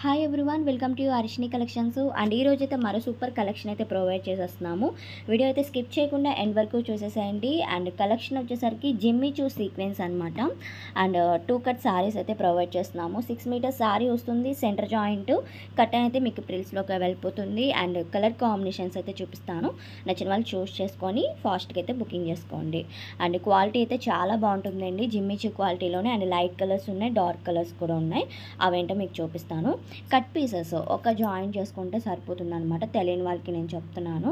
Hi everyone, welcome to Harshini collections. And ఈ రోజైతే మరో సూపర్ కలెక్షన్ అయితే ప్రొవైడ్ చేసేస్తున్నాము. వీడియో అయితే స్కిప్ చేయకుండా ఎండ్ వరకు చూసేసేయండి. అండ్ కలెక్షన్ వచ్చేసరికి జిమ్మి చూ సీక్వెన్స్ అనమాట. అండ్ 2 కట్ సారీస్ అయితే ప్రొవైడ్ చేస్తున్నాము. 6 మీటర్స్ సారీ వస్తుంది. సెంటర్ జాయింట్ కట్ అయితే మీకు ప్రిల్స్లోకి వెళ్ళిపోతుంది. అండ్ కలర్ కాంబినేషన్స్ అయితే చూపిస్తాను. నచ్చిన వాళ్ళు చూస్ చేసుకొని ఫాస్ట్గా అయితే బుకింగ్ చేసుకోండి. అండ్ క్వాలిటీ అయితే చాలా బాగుంటుందండి. జిమ్మి చూ క్వాలిటీలోనే అండ్ లైట్ కలర్స్ ఉన్నాయి, డార్క్ కలర్స్ కూడా ఉన్నాయి. అవేంటో మీకు చూపిస్తాను. కట్ పీసెస్ ఒక జాయిన్ చేసుకుంటే సరిపోతుంది అనమాట. తెలియని వాళ్ళకి నేను చెప్తున్నాను.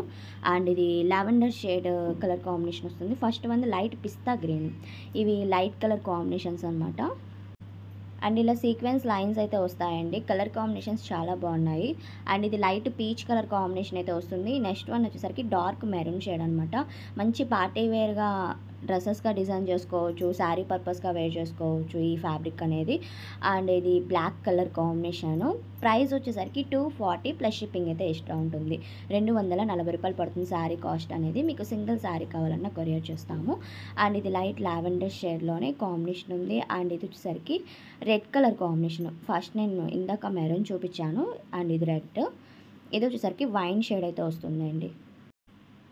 అండ్ ఇది లావెండర్ షేడ్ కలర్ కాంబినేషన్ వస్తుంది. ఫస్ట్ వన్ లైట్ పిస్తా గ్రీన్, ఇవి లైట్ కలర్ కాంబినేషన్స్ అనమాట. అండ్ ఇలా సీక్వెన్స్ లైన్స్ అయితే వస్తాయండి. కలర్ కాంబినేషన్స్ చాలా బాగున్నాయి. అండ్ ఇది లైట్ పీచ్ కలర్ కాంబినేషన్ అయితే వస్తుంది. నెక్స్ట్ వన్ వచ్చేసరికి డార్క్ మెరూన్ షేడ్ అనమాట. మంచి పార్టీ వేర్గా డ్రెస్సెస్గా డిజైన్ చేసుకోవచ్చు, శారీ పర్పస్గా వేర్ చేసుకోవచ్చు ఈ ఫ్యాబ్రిక్ అనేది. అండ్ ఇది బ్లాక్ కలర్ కాంబినేషను. ప్రైస్ వచ్చేసరికి 240 ప్లస్ షిప్పింగ్ అయితే ఎక్స్ట్రా ఉంటుంది. 240 రూపాయలు పడుతుంది శారీ కాస్ట్ అనేది. మీకు సింగిల్ శారీ కావాలన్నా కొరియర్ చేస్తాము. అండ్ ఇది లైట్ లావెండర్ షేడ్లోనే కాంబినేషన్ ఉంది. అండ్ ఇది వచ్చేసరికి రెడ్ కలర్ కాంబినేషన్. ఫస్ట్ నేను ఇందాక మెరూన్ చూపించాను. అండ్ ఇది రెడ్. ఇది వచ్చేసరికి వైన్ షేడ్ అయితే వస్తుందండి.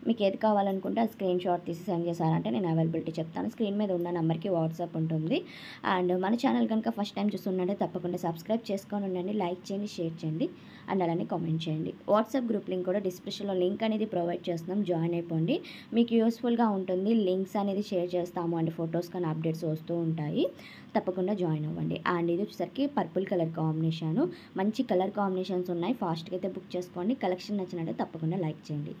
మీకు ఏది కావాలనుకుంటే ఆ స్క్రీన్ షాట్ తీసి సెండ్ చేశారంటే నేను అవైలబిలిటీ చెప్తాను. స్క్రీన్ మీద ఉన్న నెంబర్కి వాట్సాప్ ఉంటుంది. అండ్ మన ఛానల్ కనుక ఫస్ట్ టైం చూస్తున్నట్టే తప్పకుండా సబ్స్క్రైబ్ చేసుకొని ఉండండి. లైక్ చేయండి, షేర్ చేయండి, అండ్ అలానే కామెంట్ చేయండి. వాట్సాప్ గ్రూప్ లింక్ కూడా డిస్క్రిప్షన్లో లింక్ అనేది ప్రొవైడ్ చేస్తున్నాం. జాయిన్ అయిపోండి, మీకు యూస్ఫుల్గా ఉంటుంది. లింక్స్ అనేది షేర్ చేస్తాము. అండ్ ఫొటోస్ కానీ అప్డేట్స్ వస్తూ ఉంటాయి. తప్పకుండా జాయిన్ అవ్వండి. అండ్ ఇది వచ్చేసరికి పర్పుల్ కలర్ కాంబినేషను. మంచి కలర్ కాంబినేషన్స్ ఉన్నాయి. ఫాస్ట్గా అయితే బుక్ చేసుకోండి. కలెక్షన్ నచ్చినట్టే తప్పకుండా లైక్ చేయండి.